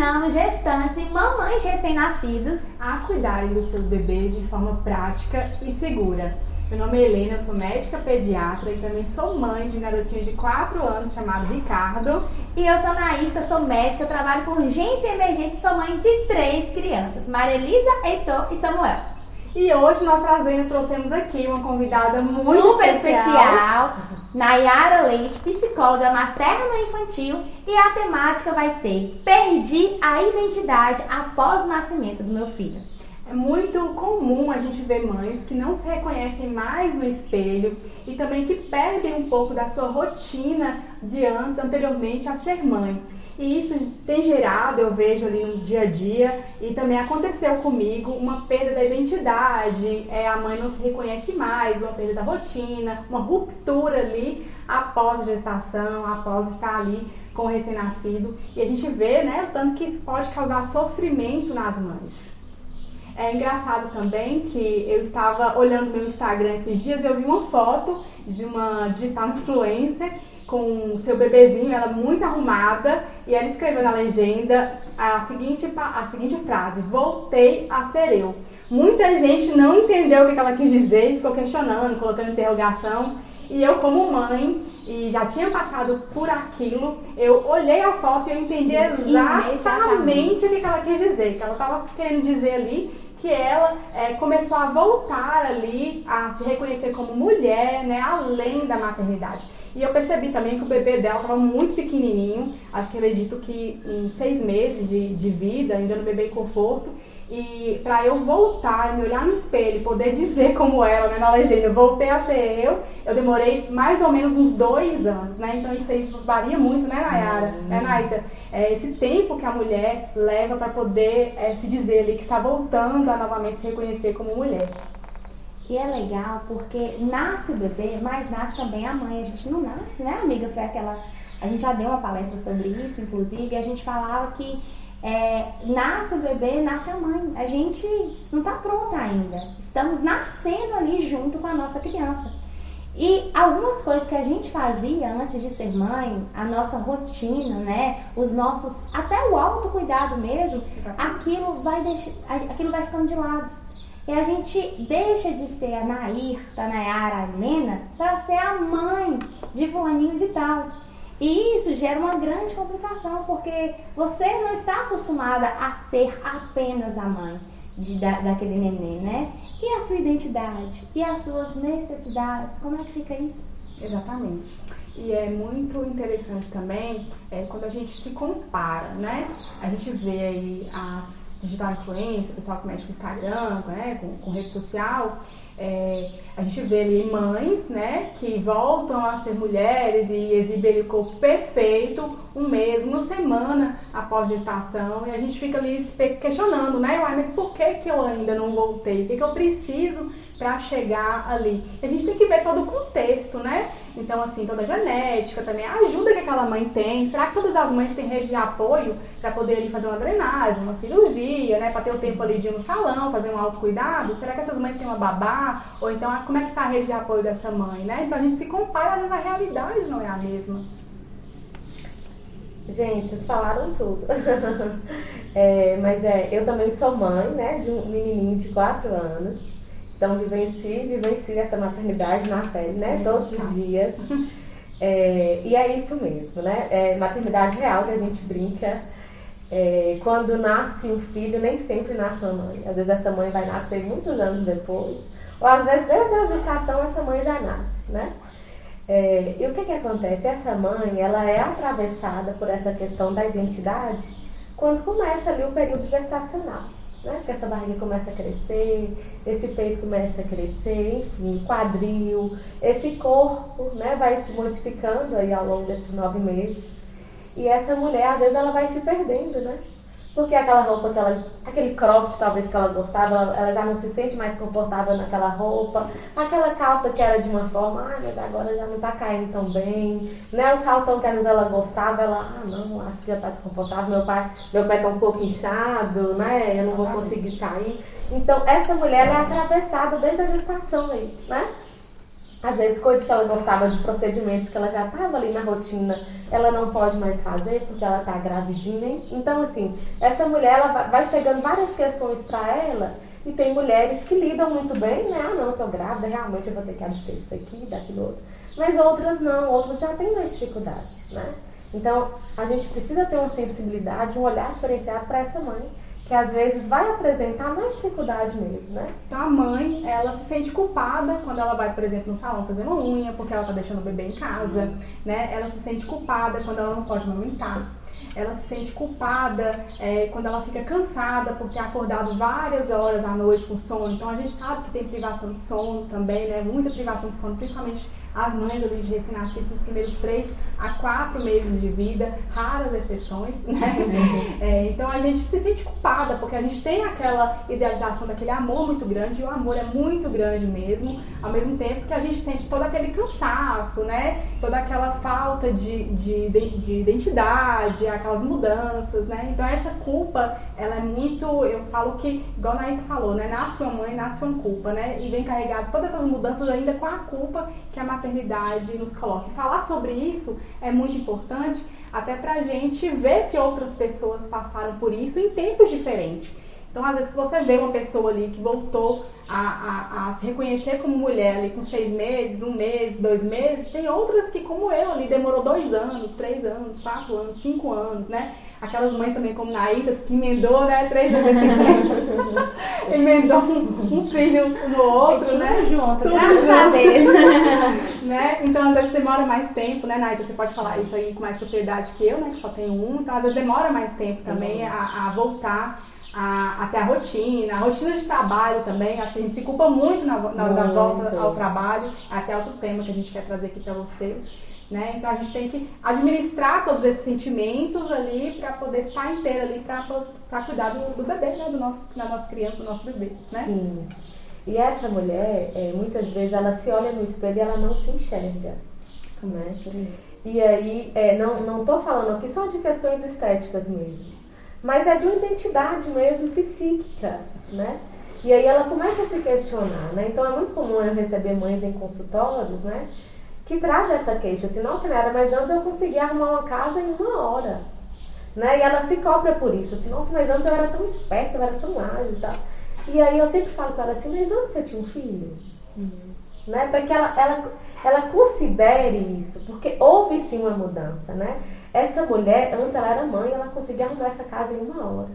ensinamos gestantes e mamães recém-nascidos a cuidarem dos seus bebês de forma prática e segura. Meu nome é Helena, eu sou médica pediatra e também sou mãe de um garotinho de 4 anos chamado Ricardo. E eu sou Naíta, sou médica, trabalho com urgência e emergência e sou mãe de 3 crianças, Maria Elisa, Heitor e Samuel. E hoje nós trouxemos aqui uma convidada muito super especial, Nayara Leite, psicóloga materno-infantil, e a temática vai ser: perdi a identidade após o nascimento do meu filho. É muito comum a gente ver mães que não se reconhecem mais no espelho e também que perdem um pouco da sua rotina de anteriormente a ser mãe. E isso tem gerado, eu vejo ali no dia a dia, e também aconteceu comigo, uma perda da identidade, a mãe não se reconhece mais, uma perda da rotina, uma ruptura ali após a gestação, após estar ali com o recém-nascido. E a gente vê, né, o tanto que isso pode causar sofrimento nas mães. É engraçado também que eu estava olhando meu Instagram esses dias e eu vi uma foto de uma digital influencer com seu bebezinho, ela muito arrumada, e ela escreveu na legenda a seguinte frase: voltei a ser eu. Muita gente não entendeu o que ela quis dizer, ficou questionando, colocando interrogação, e eu, como mãe, e já tinha passado por aquilo, eu olhei a foto e eu entendi exatamente o que ela quis dizer, que ela estava querendo dizer ali que ela começou a voltar ali a se reconhecer como mulher, né, além da maternidade. E eu percebi também que o bebê dela estava muito pequenininho, acho que acredito que em 6 meses de vida, ainda no bebê em conforto. E para eu voltar, me olhar no espelho e poder dizer como ela, né, na legenda, voltei a ser eu demorei mais ou menos uns 2 anos, né? Então isso aí varia muito, né, Nayara? Né, Naita? Esse tempo que a mulher leva para poder se dizer ali que está voltando a novamente se reconhecer como mulher. E é legal porque nasce o bebê, mas nasce também a mãe. A gente não nasce, né, amiga? Foi aquela... A gente já deu uma palestra sobre isso, inclusive, e a gente falava que nasce o bebê, nasce a mãe. A gente não está pronta ainda. Estamos nascendo ali junto com a nossa criança. E algumas coisas que a gente fazia antes de ser mãe, a nossa rotina, né, os nossos, até o autocuidado mesmo, aquilo vai ficando de lado. E a gente deixa de ser a Nairta, a Nayara, a Helena, para ser a mãe de fulaninho de tal. E isso gera uma grande complicação, porque você não está acostumada a ser apenas a mãe daquele neném, né? E a sua identidade? E as suas necessidades? Como é que fica isso? Exatamente. E é muito interessante também quando a gente se compara, né? A gente vê aí as digital influencer, o pessoal que mexe com Instagram, né? com rede social. A gente vê ali mães, né, que voltam a ser mulheres e exibem o corpo perfeito um mês, uma semana após gestação, e a gente fica ali questionando, né, mas por que eu ainda não voltei? O que eu preciso para chegar ali? E a gente tem que ver todo o contexto, né? Então, assim, toda a genética também, a ajuda que aquela mãe tem. Será que todas as mães têm rede de apoio para poder ali fazer uma drenagem, uma cirurgia, né? Para ter o tempo ali de ir no salão, fazer um autocuidado? Será que essas mães têm uma babá? Ou então, como é que tá a rede de apoio dessa mãe, né? Então a gente se compara, às vezes a realidade não é a mesma. Gente, vocês falaram tudo. Eu também sou mãe, né, de um menininho de 4 anos. Então vivencio essa maternidade na pele, né, todos os dias. E é isso mesmo, né? Maternidade real que a gente brinca. Quando nasce um filho, nem sempre nasce uma mãe. Às vezes essa mãe vai nascer muitos anos depois. Ou às vezes desde a gestação essa mãe já nasce, né? E o que acontece? Essa mãe, ela é atravessada por essa questão da identidade quando começa ali o período gestacional, né? Porque essa barriga começa a crescer, esse peito começa a crescer, enfim, quadril, esse corpo, né, vai se modificando aí ao longo desses 9 meses. E essa mulher, às vezes, ela vai se perdendo, né? Porque aquela roupa, aquele cropped talvez que ela gostava, ela já não se sente mais confortável naquela roupa. Aquela calça que era de uma forma, mas agora já não tá caindo tão bem. Né? O saltão que às vezes ela gostava, não, acho que já tá desconfortável. Meu pé tá um pouco inchado, né? Eu não vou conseguir sair. Então, essa mulher é atravessada dentro da gestação aí, né? Às vezes coisas que ela gostava de procedimentos que ela já estava ali na rotina, ela não pode mais fazer porque ela está gravidinha. Então, assim, essa mulher, ela vai chegando várias questões para ela, e tem mulheres que lidam muito bem, né? Ah, não, eu tô grávida, realmente eu vou ter que abster disso aqui, daquilo outro. Mas outras não, outras já têm mais dificuldade, né? Então, a gente precisa ter uma sensibilidade, um olhar diferenciado para essa mãe, que às vezes vai apresentar mais dificuldade mesmo, né? Então a mãe, ela se sente culpada quando ela vai, por exemplo, no salão fazer uma unha, porque ela tá deixando o bebê em casa, né? Ela se sente culpada quando ela não pode amamentar. Ela se sente culpada quando ela fica cansada por ter acordado várias horas à noite com sono. Então a gente sabe que tem privação de sono também, né? Muita privação de sono, principalmente as mães ali de recém-nascidos, os primeiros 3 a 4 meses de vida, raras exceções, né? Então a gente se sente culpada, porque a gente tem aquela idealização daquele amor muito grande, e o amor é muito grande mesmo, ao mesmo tempo que a gente sente todo aquele cansaço, né? Toda aquela falta de identidade, aquelas mudanças, né? Então essa culpa, ela é muito, eu falo que, igual a Naika falou, né? Nasce uma mãe, nasce uma culpa, né? E vem carregado todas essas mudanças ainda com a culpa que a maternidade nos coloca. E falar sobre isso é muito importante, até pra gente ver que outras pessoas passaram por isso em tempos diferentes. Então, às vezes, você vê uma pessoa ali que voltou a se reconhecer como mulher ali com 6 meses, 1 mês, 2 meses, tem outras que, como eu, ali demorou 2 anos, 3 anos, 4 anos, 5 anos, né? Aquelas mães também como Naita, que emendou, né? 3 vezes emendou um filho no outro, tudo né? Junto, tudo graças a Deus. Né? Então, às vezes demora mais tempo, né, Naita? Você pode falar isso aí com mais propriedade que eu, né? Que só tenho um. Então, às vezes demora mais tempo também a voltar até a rotina de trabalho também. Acho que a gente se culpa muito na volta ao trabalho, até outro tema que a gente quer trazer aqui para vocês, né? Então a gente tem que administrar todos esses sentimentos ali para poder estar inteira ali para cuidar do bebê, né? Da nossa criança, do nosso bebê, né? Sim. E essa mulher, muitas vezes ela se olha no espelho e ela não se enxerga, né? E aí, não tô falando aqui só de questões estéticas mesmo, mas é de uma identidade mesmo psíquica, né? E aí ela começa a se questionar, né? Então é muito comum eu receber mães em consultórios, né? Que trazem essa queixa, assim, não, Tenera, mas antes eu conseguia arrumar uma casa em 1 hora, né? E ela se cobra por isso, assim, nossa, mas antes eu era tão esperta, eu era tão ágil e tal. E aí eu sempre falo para ela assim, mas antes você tinha um filho? Né? Para que ela considere isso, porque houve sim uma mudança, né? Essa mulher, antes ela era mãe, ela conseguia arrumar essa casa em 1 hora.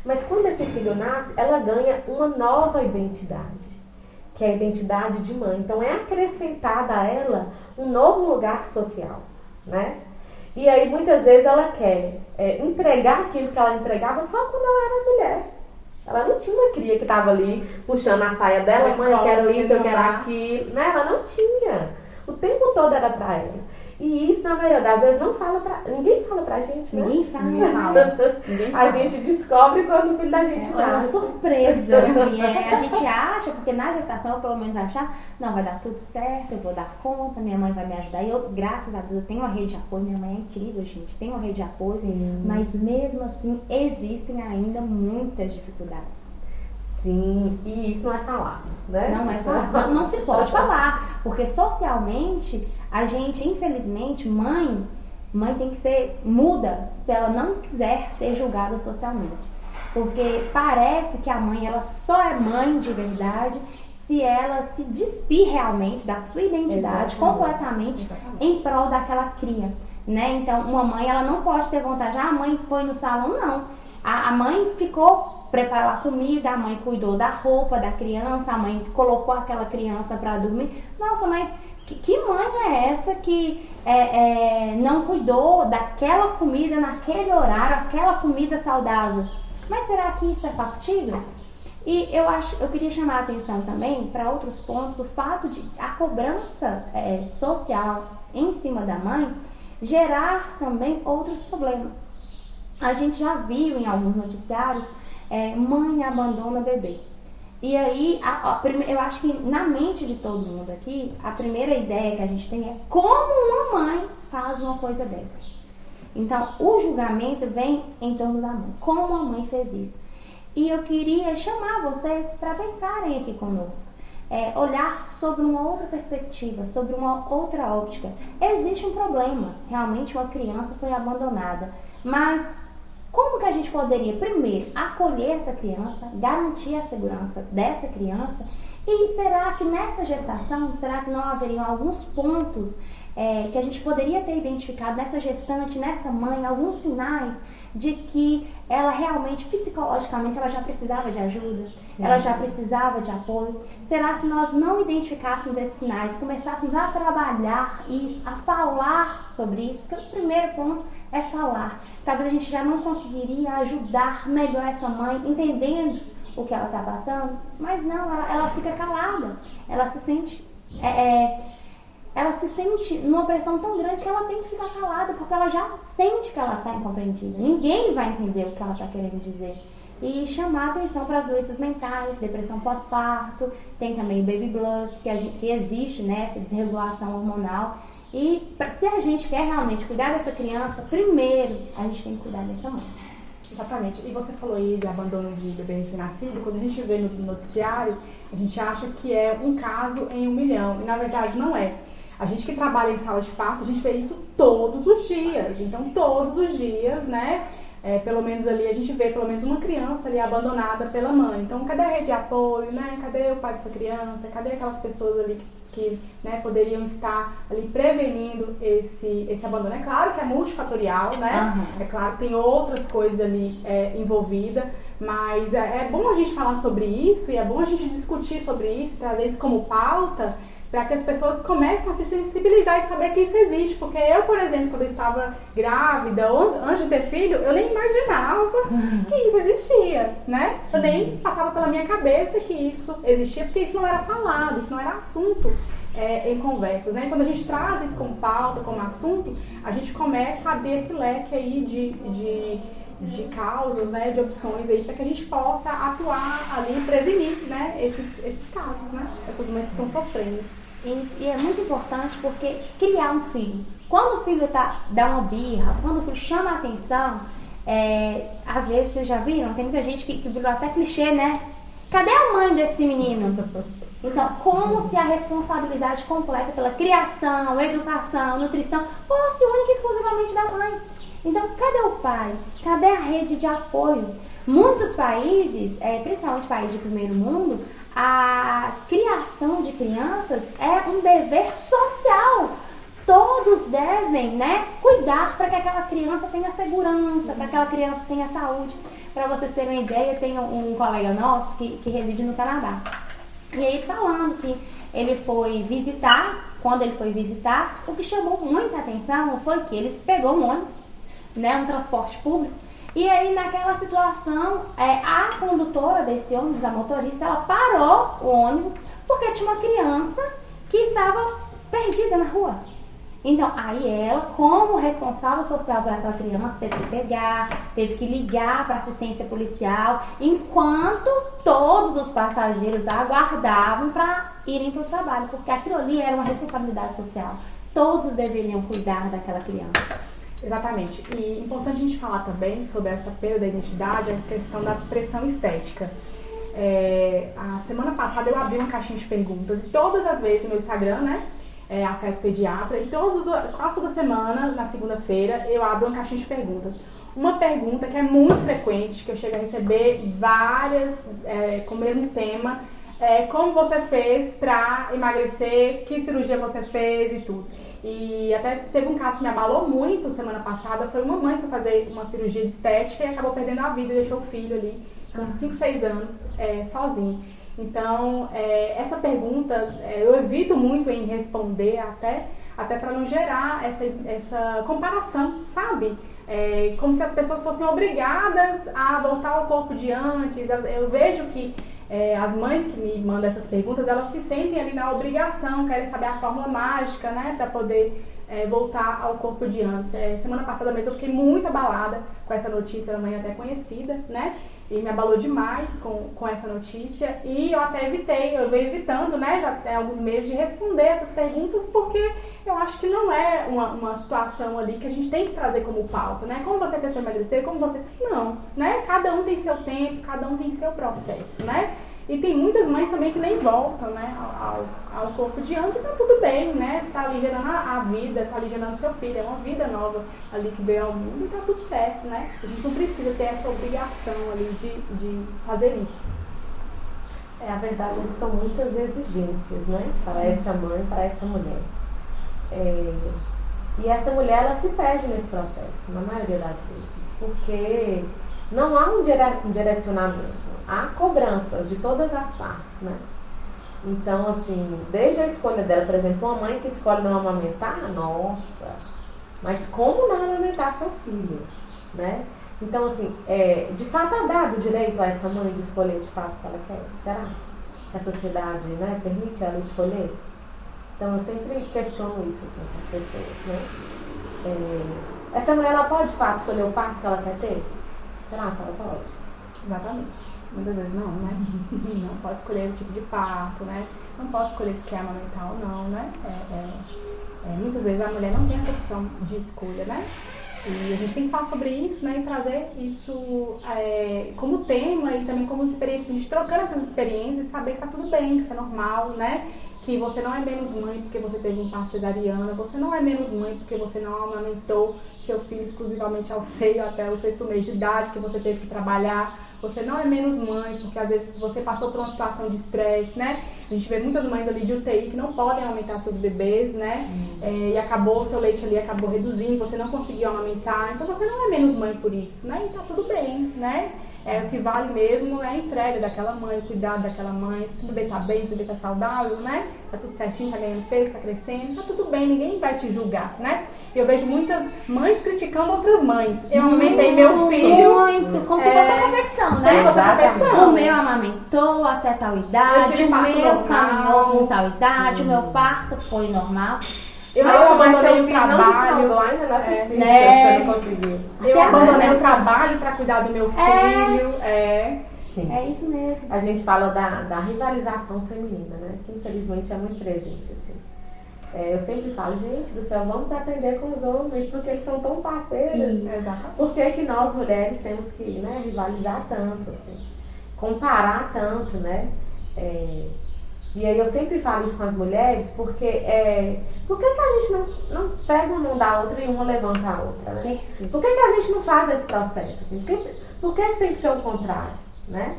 Mas quando esse filho nasce, ela ganha uma nova identidade, que é a identidade de mãe. Então é acrescentada a ela um novo lugar social, né? E aí muitas vezes ela quer entregar aquilo que ela entregava só quando ela era mulher. Ela não tinha uma cria que estava ali puxando a saia dela, mãe, eu quero isso, eu quero aquilo, né? Ela não tinha. O tempo todo era pra ela. E isso, na maioria das vezes, ninguém fala pra gente, né? Ninguém fala. Ninguém fala. A gente descobre quando o filho da gente É uma nasce. surpresa, assim, a gente acha, porque na gestação eu pelo menos achar, não, vai dar tudo certo, eu vou dar conta, minha mãe vai me ajudar. E eu, graças a Deus, eu tenho uma rede de apoio, minha mãe é incrível, gente, tem uma rede de apoio, mas mesmo assim existem ainda muitas dificuldades. Sim, e isso não é falado, né? Não é falado, não se pode falar, porque socialmente a gente, infelizmente, mãe tem que ser muda se ela não quiser ser julgada socialmente. Porque parece que a mãe, ela só é mãe de verdade se ela se despir realmente da sua identidade completamente em prol daquela cria, né? Então, uma mãe, ela não pode ter vontade, a mãe foi no salão, não. A mãe preparou a comida, a mãe cuidou da roupa da criança, a mãe colocou aquela criança para dormir. Nossa, mas que mãe é essa que não cuidou daquela comida naquele horário, aquela comida saudável? Mas será que isso é factível? E eu queria chamar a atenção também para outros pontos, o fato de a cobrança social em cima da mãe gerar também outros problemas. A gente já viu em alguns noticiários, mãe abandona bebê. E aí, eu acho que na mente de todo mundo aqui, a primeira ideia que a gente tem é como uma mãe faz uma coisa dessa. Então, o julgamento vem em torno da mãe. Como a mãe fez isso? E eu queria chamar vocês para pensarem aqui conosco. olhar sobre uma outra perspectiva, sobre uma outra óptica. Existe um problema, realmente uma criança foi abandonada, mas como que a gente poderia, primeiro, acolher essa criança, garantir a segurança dessa criança? E será que nessa gestação, será que não haveriam alguns pontos que a gente poderia ter identificado nessa gestante, nessa mãe, alguns sinais de que ela realmente, psicologicamente, ela já precisava de ajuda, ela já precisava de apoio? Será se nós não identificássemos esses sinais, começássemos a trabalhar isso, a falar sobre isso? Porque o primeiro ponto é falar. Talvez a gente já não conseguiria ajudar melhor essa mãe, entendendo o que ela está passando, mas não, ela fica calada, ela se sente numa pressão tão grande que ela tem que ficar calada, porque ela já sente que ela está incompreendida. Ninguém vai entender o que ela está querendo dizer. E chamar atenção para as doenças mentais, depressão pós-parto, tem também o baby blues, que existe, né, essa desregulação hormonal. E se a gente quer realmente cuidar dessa criança, primeiro a gente tem que cuidar dessa mãe. Exatamente. E você falou aí de abandono de bebê recém-nascido. Quando a gente vê no noticiário, a gente acha que é um caso em 1 milhão. E na verdade não é. A gente que trabalha em sala de parto, a gente vê isso todos os dias. Então todos os dias, né? Pelo menos ali a gente vê pelo menos uma criança ali abandonada pela mãe. Então cadê a rede de apoio, né? Cadê o pai dessa criança? Cadê aquelas pessoas ali que né, poderiam estar ali prevenindo esse abandono? É claro que é multifatorial, né? Uhum. É claro que tem outras coisas ali envolvidas, mas é bom a gente falar sobre isso e é bom a gente discutir sobre isso, trazer isso como pauta, para que as pessoas comecem a se sensibilizar e saber que isso existe. Porque eu, por exemplo, quando eu estava grávida, ou antes de ter filho, eu nem imaginava que isso existia, né? Eu nem passava pela minha cabeça que isso existia, porque isso não era falado, isso não era assunto em conversas, né? Quando a gente traz isso como pauta, como assunto, a gente começa a abrir esse leque aí de causas, né, de opções aí, para que a gente possa atuar ali, prevenir, né, esses casos, né, essas mães que estão sofrendo. Isso, e é muito importante porque criar um filho, quando o filho dá uma birra, quando o filho chama a atenção, às vezes vocês já viram, tem muita gente que virou até clichê, né? Cadê a mãe desse menino? Então, como se a responsabilidade completa pela criação, educação, nutrição fosse única e exclusivamente da mãe? Então, cadê o pai? Cadê a rede de apoio? Muitos países, principalmente países de primeiro mundo, a criação de crianças é um dever social. Todos devem, né, cuidar para que aquela criança tenha segurança, para que aquela criança tenha saúde. Para vocês terem uma ideia, tem um colega nosso que reside no Canadá. E aí falando que ele foi visitar, quando ele foi visitar, o que chamou muita atenção foi que ele pegou um ônibus, né, um transporte público, e aí naquela situação a condutora desse ônibus, a motorista, ela parou o ônibus porque tinha uma criança que estava perdida na rua. Então aí ela, como responsável social por aquela criança, teve que pegar, teve que ligar para assistência policial, enquanto todos os passageiros aguardavam para irem para o trabalho, porque aquilo ali era uma responsabilidade social. Todos deveriam cuidar daquela criança. Exatamente. E importante a gente falar também sobre essa perda da identidade, a questão da pressão estética. A semana passada eu abri uma caixinha de perguntas e todas as vezes no meu Instagram, né, Afeto Pediatra, e quase toda semana, na segunda-feira, eu abro uma caixinha de perguntas. Uma pergunta que é muito frequente, que eu chego a receber várias com o mesmo tema, como você fez pra emagrecer, que cirurgia você fez e tudo. E até teve um caso que me abalou muito semana passada, foi uma mãe que foi fazer uma cirurgia de estética e acabou perdendo a vida e deixou o filho ali com 5, 6 anos sozinho. Então, essa pergunta eu evito muito em responder até para não gerar essa comparação, sabe? Como se as pessoas fossem obrigadas a voltar ao corpo de antes. Eu vejo que as mães que me mandam essas perguntas, elas se sentem ali na obrigação, querem saber a fórmula mágica, né, para poder voltar ao corpo de antes. Semana passada mesmo eu fiquei muito abalada com essa notícia, era uma mãe até conhecida, né, e me abalou demais com essa notícia, e eu até eu venho evitando, né, já tem alguns meses de responder essas perguntas, porque eu acho que não é uma situação ali que a gente tem que trazer como pauta, né, como você quer emagrecer, como você... Não, né, cada um tem seu tempo, cada um tem seu processo, né, E tem muitas mães também que nem voltam, né, ao corpo de antes, e tá tudo bem, né? Você tá ali gerando a vida, tá ali gerando seu filho, é uma vida nova ali que veio ao mundo e tá tudo certo, né? A gente não precisa ter essa obrigação ali de fazer isso. A verdade é que são muitas exigências, né? Para essa mãe, para essa mulher. E essa mulher, ela se perde nesse processo, na maioria das vezes, porque não há um direcionamento, há cobranças de todas as partes, né? Então, assim, desde a escolha dela, por exemplo, uma mãe que escolhe não amamentar, nossa, mas como não amamentar seu filho, né? Então, assim, de fato é dado o direito a essa mãe de escolher de fato o que ela quer? Será que a sociedade, né, permite ela escolher? Então, eu sempre questiono isso, assim, com as pessoas, né? Essa mulher, ela pode de fato escolher o parto que ela quer ter? Será que ela pode? Exatamente. Muitas vezes não, né? Não pode escolher o tipo de parto, né? Não pode escolher se quer amamentar ou não, né? Muitas vezes a mulher não tem essa opção de escolha, né? E a gente tem que falar sobre isso, né? E trazer isso como tema e também como experiência, a gente trocando essas experiências e saber que tá tudo bem, que isso é normal, né? Que você não é menos mãe porque você teve um parto cesariana, você não é menos mãe porque você não amamentou seu filho exclusivamente ao seio até o 6º mês de idade, que você teve que trabalhar. Você não é menos mãe porque às vezes você passou por uma situação de estresse, né? A gente vê muitas mães ali de UTI que não podem amamentar seus bebês, né? E acabou o seu leite ali, acabou reduzindo, você não conseguiu amamentar. Então você não é menos mãe por isso, né? E tá tudo bem, né? O que vale mesmo é a entrega daquela mãe, o cuidado daquela mãe. Se o bebê tá bem, se o bebê tá saudável, né? Tá tudo certinho, tá ganhando peso, tá crescendo, tá tudo bem, ninguém vai te julgar, né? Eu vejo muitas mães criticando outras mães. Eu amamentei meu filho. Muito, como se fosse uma competição, né? Como se fosse uma competição. O meu amamentou até tal idade, o meu caminhou com tal idade, o meu parto foi normal. Eu abandonei o trabalho. Não ainda não é possível, né? você não conseguiu. Eu abandonei o trabalho para cuidar do meu filho. Sim. É isso mesmo. A gente fala da rivalização feminina, né? Que infelizmente é muito presente, assim. Eu sempre falo, gente do céu, vamos aprender com os homens, porque eles são tão parceiros. Exatamente. Por que nós mulheres temos que, né, rivalizar tanto, assim? Comparar tanto, né? E aí eu sempre falo isso com as mulheres, porque por que a gente não pega uma mão da outra e uma levanta a outra, né? Por que a gente não faz esse processo, assim? Por que tem que ser o contrário, né?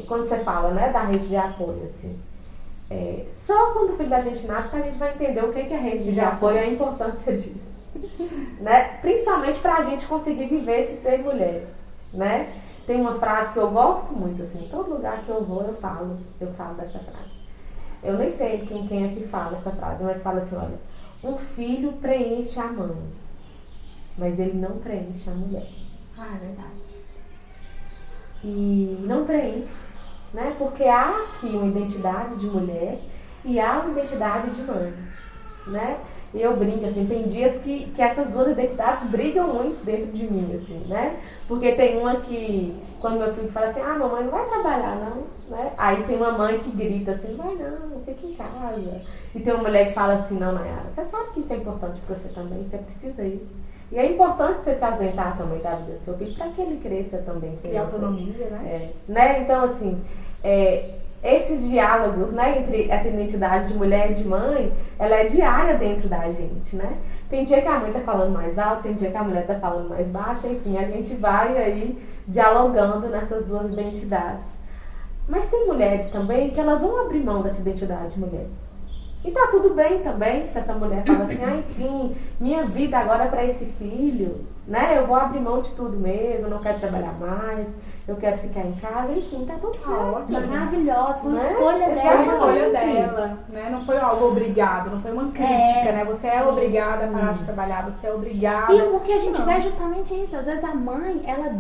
Quando você fala, né, da rede de apoio, assim, só quando o filho da gente nasce que a gente vai entender o que é rede de apoio e a importância disso, né? Principalmente pra gente conseguir viver esse ser mulher, né? Tem uma frase que eu gosto muito, assim, em todo lugar que eu vou eu falo dessa frase. Eu nem sei quem é que fala essa frase, mas fala assim, olha, um filho preenche a mãe, mas ele não preenche a mulher. É verdade. E não preenche, né? Porque há aqui uma identidade de mulher e há uma identidade de mãe, né? E eu brinco, assim, tem dias que essas duas identidades brigam muito dentro de mim, assim, né? Porque tem uma que, quando meu filho fala assim, mamãe não vai trabalhar, não, né? Aí tem uma mãe que grita assim, vai não, fica em casa. E tem uma mulher que fala assim, não, Nayara, você sabe que isso é importante pra você também, você precisa ir. E é importante você se ausentar também da vida do seu filho, para que ele cresça também. E autonomia, né? Então, assim, esses diálogos, né, entre essa identidade de mulher e de mãe, ela é diária dentro da gente, né? Tem dia que a mãe tá falando mais alto, tem dia que a mulher tá falando mais baixo, enfim, a gente vai aí dialogando nessas duas identidades. Mas tem mulheres também que elas vão abrir mão dessa identidade de mulher. E tá tudo bem também, se essa mulher fala assim, enfim, minha vida agora é pra esse filho, né? Eu vou abrir mão de tudo mesmo, não quero trabalhar mais, eu quero ficar em casa, enfim, tá tudo certo. Maravilhosa, foi uma né? escolha dela. Foi uma escolha dela, né? Não foi algo obrigado, não foi uma crítica, né? Você é obrigada a parar de trabalhar, você é obrigada. E o que a gente vê é justamente isso. Às vezes a mãe, ela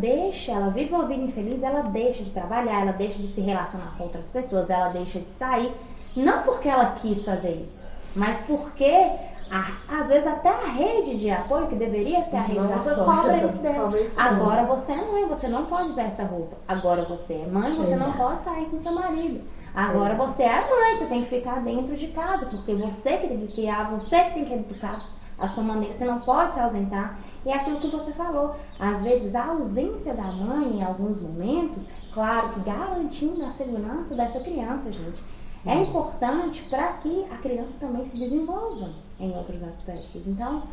vive uma vida infeliz, ela deixa de trabalhar, ela deixa de se relacionar com outras pessoas, ela deixa de sair. Não porque ela quis fazer isso, mas porque às vezes até a rede de apoio, que deveria ser a rede de apoio, cobra isso dela. Agora você é mãe, você não pode usar essa roupa. Agora você é mãe, você não pode sair com seu marido. Agora você é mãe, você tem que ficar dentro de casa, porque você que tem que criar, você que tem que educar a sua maneira, você não pode se ausentar. E é aquilo que você falou, às vezes a ausência da mãe em alguns momentos, claro que garantindo a segurança dessa criança, gente, é importante para que a criança também se desenvolva em outros aspectos. Então,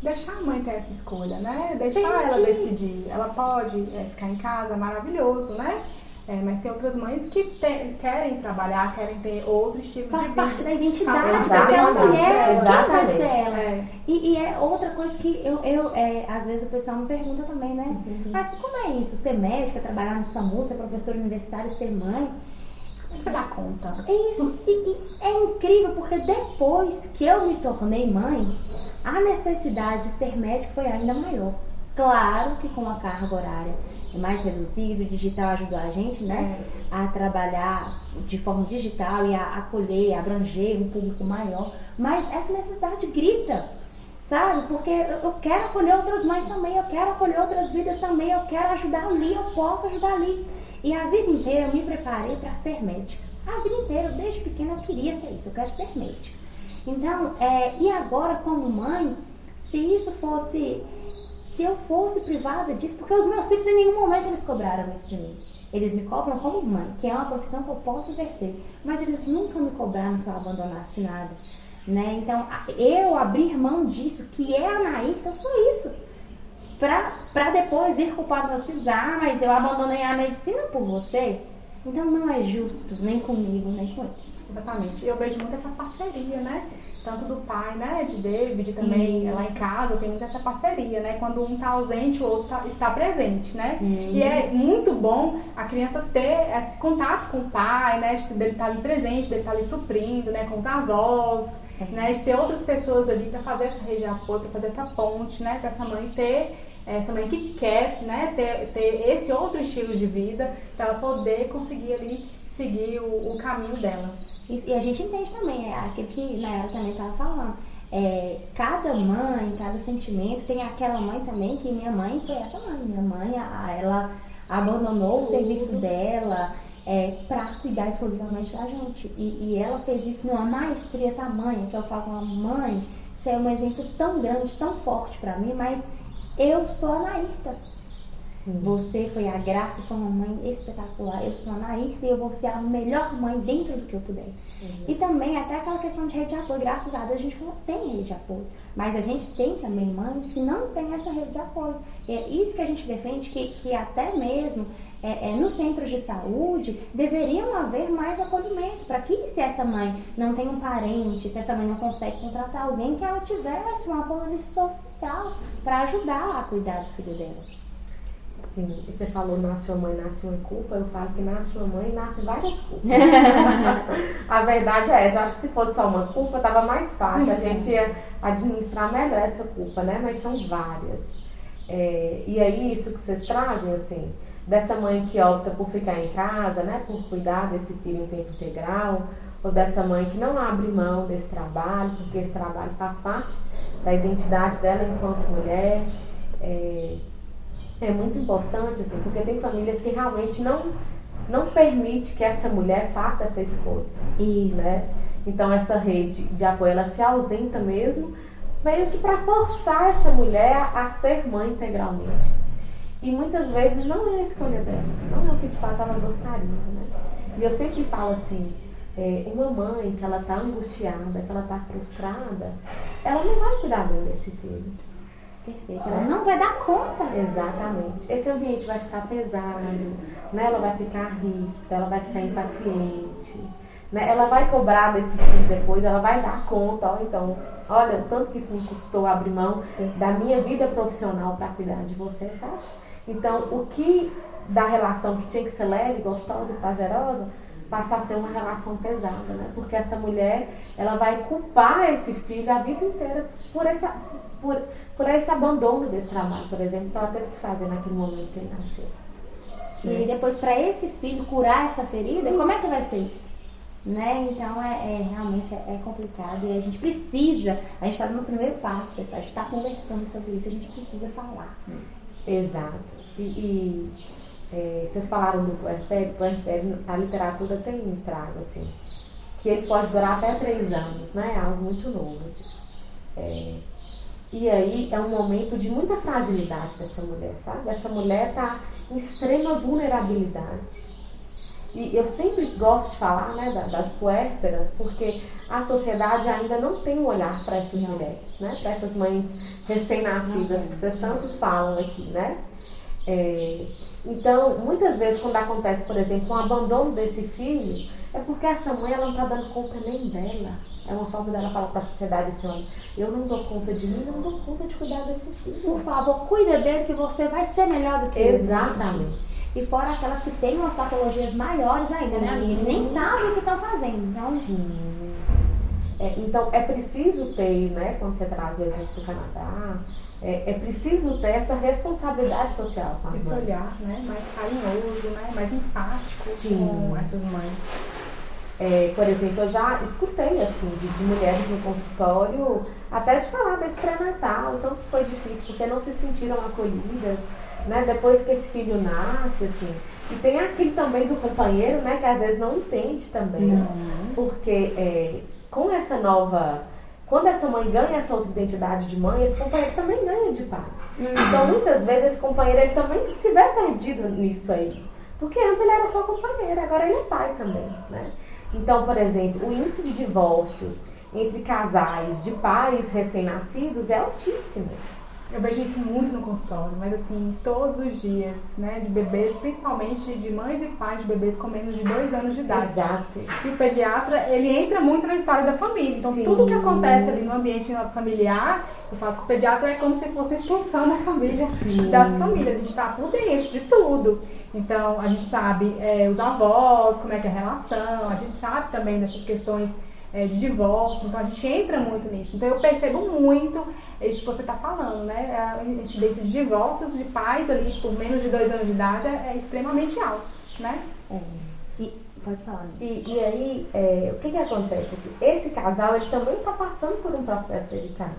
deixar a mãe ter essa escolha, né? Deixar ela decidir. Ela pode ficar em casa, maravilhoso, né? Mas tem outras mães que querem trabalhar, querem ter outro estilo de vida. Faz parte da identidade daquela mulher, quem vai ser ela. E é outra coisa que às vezes o pessoal me pergunta também, né? Mas como é isso? Ser médica, trabalhar no SAMU, ser professora universitária, ser mãe? Você dá conta. É isso. E é incrível porque depois que eu me tornei mãe, a necessidade de ser médica foi ainda maior. Claro que com a carga horária é mais reduzida, o digital ajudou a gente, né, a trabalhar de forma digital e a acolher, abranger um público maior. Mas essa necessidade grita, sabe? Porque eu quero acolher outras mães também, eu quero acolher outras vidas também, eu quero ajudar ali, eu posso ajudar ali. E a vida inteira eu me preparei para ser médica. A vida inteira, desde pequena, eu queria ser isso, eu quero ser médica. Então, e agora como mãe, se eu fosse privada disso, porque os meus filhos em nenhum momento eles cobraram isso de mim. Eles me cobram como mãe, que é uma profissão que eu posso exercer, mas eles nunca me cobraram que eu abandonasse nada, né? Então, eu abrir mão disso, que é a Anaírta, eu sou isso. Pra depois vir culpar meus filhos, mas eu abandonei a medicina por você. Então não é justo, nem comigo, nem com eles. Exatamente. Eu vejo muito essa parceria, né? Tanto do pai, né? De David, também lá em casa, tem muito essa parceria, né? Quando um tá ausente, o outro está presente, né? Sim. E é muito bom a criança ter esse contato com o pai, né? Dele estar ali presente, dele estar ali suprindo, né? Com os avós, né? De ter outras pessoas ali para fazer essa rede de apoio, para fazer essa ponte, né? Para essa mãe ter... essa mãe que quer, né, ter esse outro estilo de vida, para ela poder conseguir ali seguir o caminho dela. Isso, e a gente entende também, aquilo que Nayara também estava falando. Cada mãe, cada sentimento, tem aquela mãe também, que minha mãe foi essa mãe. Minha mãe, ela abandonou o serviço dela para cuidar exclusivamente da gente. E ela fez isso numa maestria tamanha, que eu falo com a mãe, você é um exemplo tão grande, tão forte para mim, mas eu sou a Anaírta. Você foi a Graça, foi uma mãe espetacular. Eu sou a Anaírta e eu vou ser a melhor mãe dentro do que eu puder. E também até aquela questão de rede de apoio. Graças a Deus a gente não tem rede de apoio. Mas a gente tem também mães que não têm essa rede de apoio. E é isso que a gente defende, que até mesmo nos centros de saúde deveriam haver mais acolhimento. Para que se essa mãe não tem um parente, se essa mãe não consegue contratar alguém, que ela tivesse um apoio social para ajudar a cuidar do filho dela. Sim, e você falou, nasce uma mãe, nasce uma culpa. Eu falo que nasce uma mãe, nasce várias culpas. A verdade é essa. Eu acho que se fosse só uma culpa, tava mais fácil. A gente ia administrar melhor essa culpa, né? Mas são várias. E aí, isso que vocês trazem, assim, dessa mãe que opta por ficar em casa, né? Por cuidar desse filho em tempo integral, ou dessa mãe que não abre mão desse trabalho, porque esse trabalho faz parte da identidade dela enquanto mulher. É muito importante, assim, porque tem famílias que realmente não permite que essa mulher faça essa escolha. Isso. Né? Então essa rede de apoio, ela se ausenta mesmo, meio que para forçar essa mulher a ser mãe integralmente. E muitas vezes não é a escolha dela, não é o que de fato ela gostaria, né? E eu sempre falo assim, uma mãe que ela está angustiada, que ela está frustrada, ela não vai cuidar bem desse filho. Perfeito. Ela não vai dar conta. Exatamente. Esse ambiente vai ficar pesado, né? Ela vai ficar ríspida, ela vai ficar impaciente, né? Ela vai cobrar desse filho depois, ela vai dar conta, então, olha, o tanto que isso me custou abrir mão da minha vida profissional para cuidar de você, sabe? Então, o que da relação que tinha que ser leve, gostosa e prazerosa, passa a ser uma relação pesada, né? Porque essa mulher, ela vai culpar esse filho a vida inteira por esse abandono desse trabalho, por exemplo, que ela teve que fazer naquele momento que ele nasceu. E depois, para esse filho curar essa ferida, como é que vai ser isso? Né? Então, realmente é complicado e a gente precisa, a gente está no primeiro passo, pessoal, a gente está conversando sobre isso, a gente precisa falar. Exato. Vocês falaram do puerpério, a literatura tem trago, assim, que ele pode durar até 3 anos, né? É algo muito novo, assim. E aí é um momento de muita fragilidade dessa mulher, sabe? Essa mulher está em extrema vulnerabilidade. E eu sempre gosto de falar, né, das puérperas, porque a sociedade ainda não tem um olhar para essas mulheres, né? Para essas mães recém-nascidas que vocês tanto falam aqui, né? Então, muitas vezes quando acontece, por exemplo, um abandono desse filho, é porque essa mãe ela não está dando conta nem dela. É uma forma dela falar para a sociedade assim, olha, eu não dou conta de mim, não dou conta de cuidar desse filho. Por favor, cuida dele que você vai ser melhor do que ele. Exatamente. E fora aquelas que têm umas patologias maiores ainda, né, amiga? Ele nem sabe o que estão fazendo. Então, então, é preciso ter, né, quando você traz o exemplo do Canadá, é preciso ter essa responsabilidade social com as esse mães. olhar, né, mais carinhoso, né, mais empático com essas mães. Por exemplo, eu já escutei assim, de mulheres no consultório, até de falar desse pré-natal, tanto que foi difícil, porque não se sentiram acolhidas, né, depois que esse filho nasce, assim. E tem aquele também do companheiro, né, que às vezes não entende também, porque com essa nova... Quando essa mãe ganha essa outra identidade de mãe, esse companheiro também ganha de pai. Então, muitas vezes, esse companheiro ele também se vê perdido nisso aí. Porque antes ele era só companheiro, agora ele é pai também, né? Então, por exemplo, o índice de divórcios entre casais de pais recém-nascidos é altíssimo. Eu vejo isso muito no consultório, mas assim, todos os dias, né, de bebês, principalmente de mães e pais de bebês com menos de 2 anos de idade. Exato. E o pediatra, ele entra muito na história da família. Então, tudo que acontece ali no ambiente familiar, eu falo que o pediatra é como se fosse uma extensão da família, das famílias. A gente está por dentro de tudo. Então, a gente sabe os avós, como é que é a relação, a gente sabe também dessas questões de divórcio, então a gente entra muito nisso. Então eu percebo muito isso que você está falando, né? A incidência de divórcios de pais ali por menos de 2 anos de idade é extremamente alto, né? Pode falar. E aí, o que acontece? Assim, esse casal, ele também está passando por um processo delicado.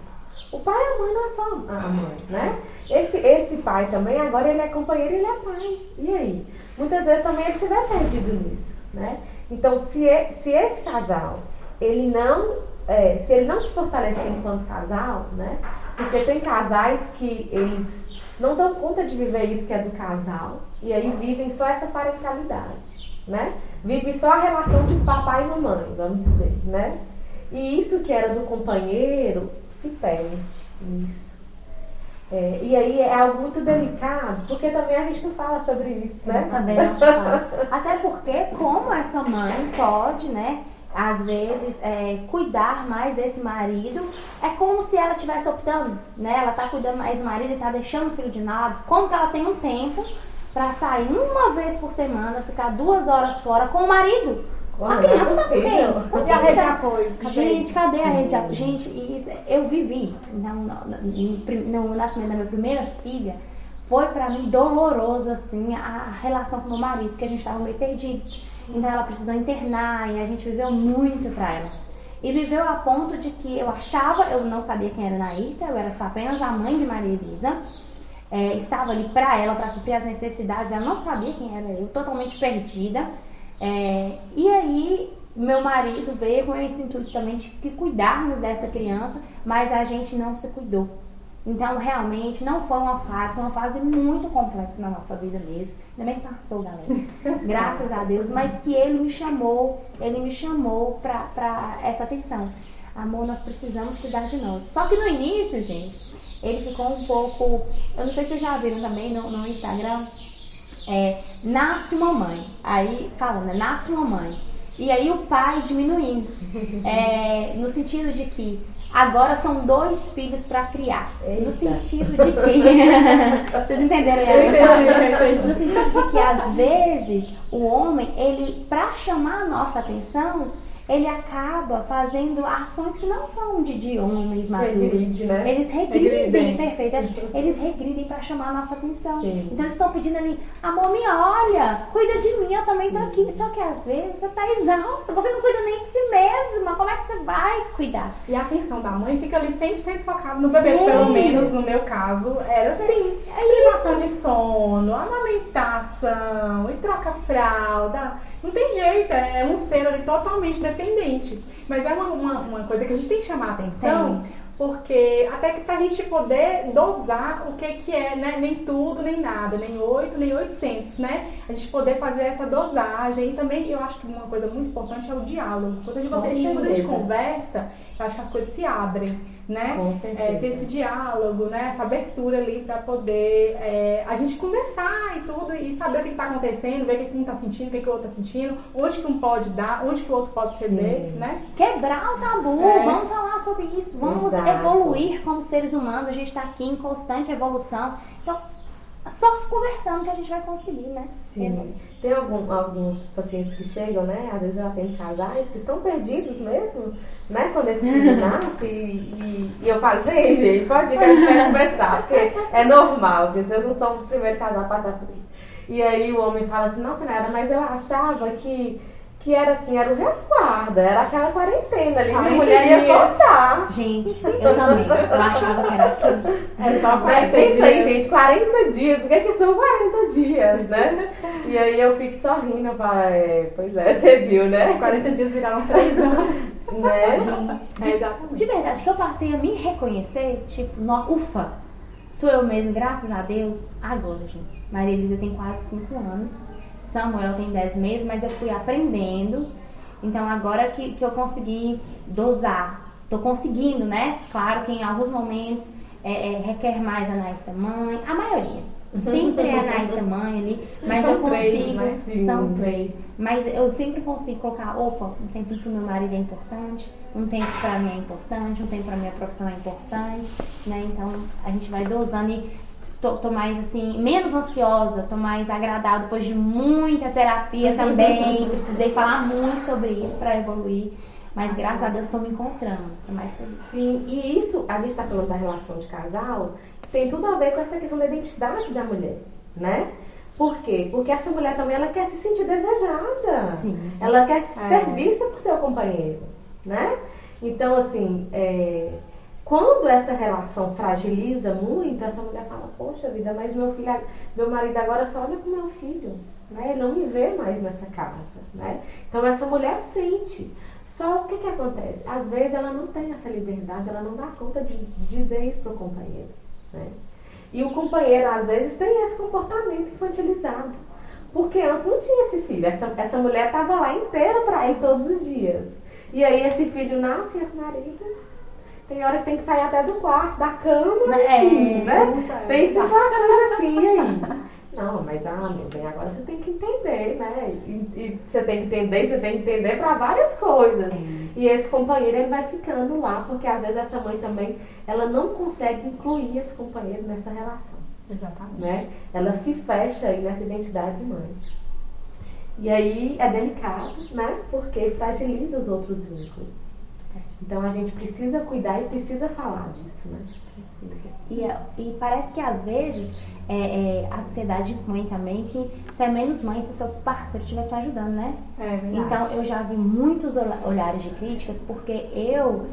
O pai e a mãe não é só a mãe, né? Esse pai também, agora ele é companheiro e ele é pai. E aí? Muitas vezes também ele se vê perdido nisso, né? Então, se esse casal se ele não se fortalecer enquanto casal, né? Porque tem casais que eles não dão conta de viver isso que é do casal e aí vivem só essa parentalidade, né? Vivem só a relação de papai e mamãe, vamos dizer, né? E isso que era do companheiro se perde nisso. E aí é algo muito delicado, porque também a gente não fala sobre isso, né? Também não fala. Até porque como essa mãe pode, né? Às vezes, cuidar mais desse marido, é como se ela estivesse optando, né? Ela tá cuidando mais do marido e tá deixando o filho de lado. Como que ela tem um tempo pra sair uma vez por semana, ficar 2 horas fora com o marido? A criança tá com quem? E a rede de apoio? Gente, cadê a rede de apoio? Gente, eu vivi isso. No nascimento da minha primeira filha, foi pra mim doloroso, assim, a relação com o meu marido, porque a gente tava meio perdido. Então ela precisou internar e a gente viveu muito pra ela. E viveu a ponto de que eu não sabia quem era Nairta, eu era só apenas a mãe de Maria Elisa. Estava ali pra ela, pra suprir as necessidades, ela não sabia quem era eu, totalmente perdida. E aí, meu marido veio com esse intuito também de que cuidarmos dessa criança, mas a gente não se cuidou. Então, realmente, não foi uma fase muito complexa na nossa vida mesmo. Ainda bem que passou, galera. Graças a Deus. Mas que ele me chamou pra essa atenção. Amor, nós precisamos cuidar de nós. Só que no início, gente, ele ficou um pouco... Eu não sei se vocês já viram também no Instagram. Nasce uma mãe. Aí, falando, nasce uma mãe. E aí o pai diminuindo. No sentido de que agora são 2 filhos para criar. Eita. No sentido de que... Vocês entenderam a mensagem? No sentido de que, às vezes, o homem, ele, para chamar a nossa atenção, ele acaba fazendo ações que não são de homens maduros. Regride, né? Eles regridem, perfeito. Eles regridem para chamar a nossa atenção. Sim. Então eles estão pedindo ali, amor, me olha, cuida de mim, eu também tô aqui. Só que às vezes você tá exausta, você não cuida nem de si mesma. Como é que você vai cuidar? E a atenção da mãe fica ali 100% focada no bebê, pelo menos no meu caso, era assim. Privação de sono, amamentação, e troca fralda. Não tem jeito, é um ser ali totalmente dependente. Mas é uma coisa que a gente tem que chamar a atenção, porque até que pra gente poder dosar o que é, né? Nem tudo, nem nada, nem 8, nem 800, né? A gente poder fazer essa dosagem. E também eu acho que uma coisa muito importante é o diálogo. Quando a gente conversa, eu acho que as coisas se abrem, né? Com certeza. Ter esse diálogo, né? Essa abertura ali pra poder a gente conversar e tudo, e saber o que tá acontecendo, ver o que um tá sentindo, o que o outro tá sentindo, onde que um pode dar, onde que o outro pode ceder, né? Quebrar o tabu, vamos falar sobre isso, vamos evoluir como seres humanos, a gente tá aqui em constante evolução. Então, só conversando que a gente vai conseguir, né? Sim. Tem alguns pacientes que chegam, né? Às vezes eu atendo casais que estão perdidos mesmo, né? Quando esse filho nasce e eu falo, vem, gente, pode vir que a gente vai conversar, porque é normal, vocês não são o primeiro casal a passar por isso. E aí o homem fala assim, nossa, Nara, mas eu achava que era assim, era o resguardo, era aquela quarentena ali, minha mulher ia voltar. Gente, eu também, eu achava que era aquilo. É só 40 Pensa dias. aí, gente, 40 dias, o que é que são 40 dias, né? E aí eu fico sorrindo, eu falo, pois é, você viu, né? 40 dias viraram 3 anos. Né? Gente, Exatamente. de verdade, que eu passei a me reconhecer, tipo, ufa, sou eu mesmo, graças a Deus, agora, gente. Maria Elisa tem quase 5 anos. Samuel tem 10 meses, mas eu fui aprendendo. Então agora que eu consegui dosar, tô conseguindo, né? Claro que em alguns momentos requer mais a Naif da mãe, a maioria. Sempre é a Naif da mãe ali, mas eu consigo. São 3. Mas eu sempre consigo colocar, opa, um tempinho pro meu marido é importante, um tempo pra mim é importante, um tempo pra minha profissão é importante, né? Então a gente vai dosando e tô mais assim, menos ansiosa, tô mais agradável depois de muita terapia também. Precisei falar muito sobre isso para evoluir, mas graças a Deus estou me encontrando, estou mais feliz. Sim, e isso, a gente está falando da relação de casal, tem tudo a ver com essa questão da identidade da mulher, né? Por quê? Porque essa mulher também, ela quer se sentir desejada. Sim. Ela quer ser vista por seu companheiro, né? Então, assim, quando essa relação fragiliza muito, essa mulher fala, poxa vida, mas meu marido agora só olha pro meu filho, né? Ele não me vê mais nessa casa, né? Então essa mulher sente. Só o que acontece? Às vezes ela não tem essa liberdade, ela não dá conta de dizer isso pro companheiro, né? E o companheiro, às vezes, tem esse comportamento infantilizado. Porque antes não tinha esse filho. Essa mulher estava lá inteira para ele todos os dias. E aí esse filho nasce e esse marido... Tem hora que tem que sair até do quarto, da cama, né? Tem situações assim aí. Não, mas meu bem, agora você tem que entender, né? E você tem que entender, você tem que entender para várias coisas. E esse companheiro, ele vai ficando lá, porque às vezes essa mãe também, ela não consegue incluir esse companheiro nessa relação. Exatamente. Né? Ela se fecha aí nessa identidade de mãe. E aí é delicado, né? Porque fragiliza os outros vínculos. Então a gente precisa cuidar e precisa falar disso, né? E parece que às vezes a sociedade impõe também que você é menos mãe se o seu parceiro estiver te ajudando, né? É verdade. Então eu já vi muitos olhares de críticas porque eu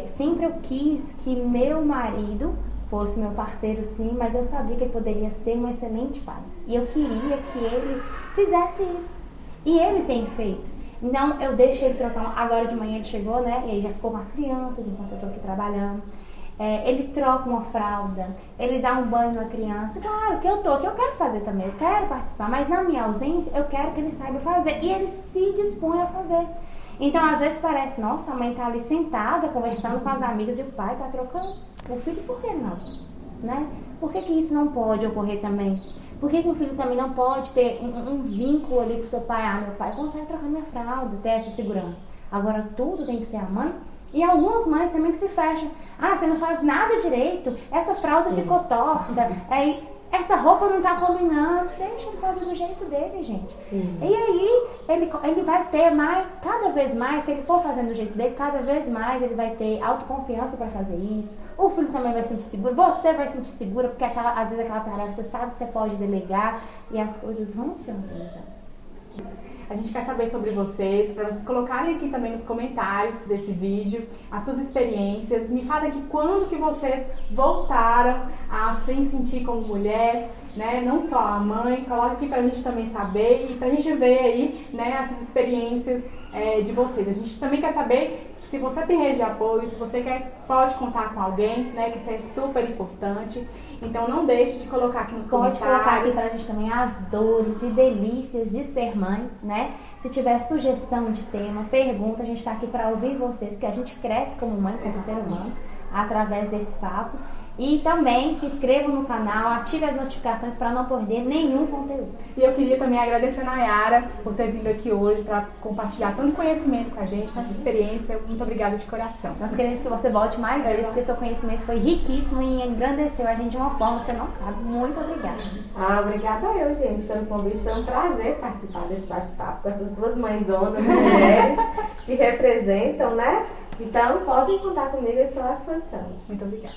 sempre eu quis que meu marido fosse meu parceiro, sim, mas eu sabia que ele poderia ser um excelente pai. E eu queria que ele fizesse isso. E ele tem feito. Então eu deixei ele trocar, agora de manhã ele chegou, né, e aí já ficou com as crianças enquanto eu tô aqui trabalhando. Ele troca uma fralda, ele dá um banho na criança. Claro que eu quero fazer também, eu quero participar, mas na minha ausência eu quero que ele saiba fazer. E ele se dispõe a fazer. Então às vezes parece, nossa, a mãe tá ali sentada conversando com as amigas e o pai tá trocando. O filho, por que não? Né? Por que isso não pode ocorrer também? Por que o filho também não pode ter um vínculo ali com o seu pai? Meu pai consegue trocar minha fralda, ter essa segurança. Agora tudo tem que ser a mãe. E algumas mães também que se fecham. Você não faz nada direito, essa fralda ficou torta, essa roupa não tá combinando. Deixa ele fazer do jeito dele, gente. Sim. E aí ele vai ter cada vez mais, se ele for fazendo do jeito dele, cada vez mais ele vai ter autoconfiança para fazer isso. O filho também vai se sentir seguro, você vai se sentir segura, porque às vezes aquela tarefa você sabe que você pode delegar e as coisas vão se organizar. A gente quer saber sobre vocês, para vocês colocarem aqui também nos comentários desse vídeo as suas experiências. Me fala aqui quando que vocês voltaram a se sentir como mulher, né? Não só a mãe, coloca aqui pra gente também saber e pra gente ver aí, né, essas experiências de vocês. A gente também quer saber se você tem rede de apoio, se você pode contar com alguém, né? Que isso é super importante. Então não deixe de colocar aqui nos comentários. Pode colocar aqui pra gente também as dores e delícias de ser mãe, né? Se tiver sugestão de tema, pergunta, a gente tá aqui para ouvir vocês, porque a gente cresce como mãe, como ser humano, através desse papo. E também se inscrevam no canal, ative as notificações para não perder nenhum conteúdo. E eu queria também agradecer a Nayara por ter vindo aqui hoje para compartilhar tanto conhecimento com a gente, tanta experiência. Muito obrigada de coração. Nós queremos que você volte mais vezes, porque seu conhecimento foi riquíssimo e engrandeceu a gente de uma forma que você não sabe. Muito obrigada. Obrigada eu, gente, pelo convite. Foi um prazer participar desse bate-papo com essas duas mãezonas, mulheres que representam, né? Então, podem contar comigo, eu estou à disposição. Muito obrigada.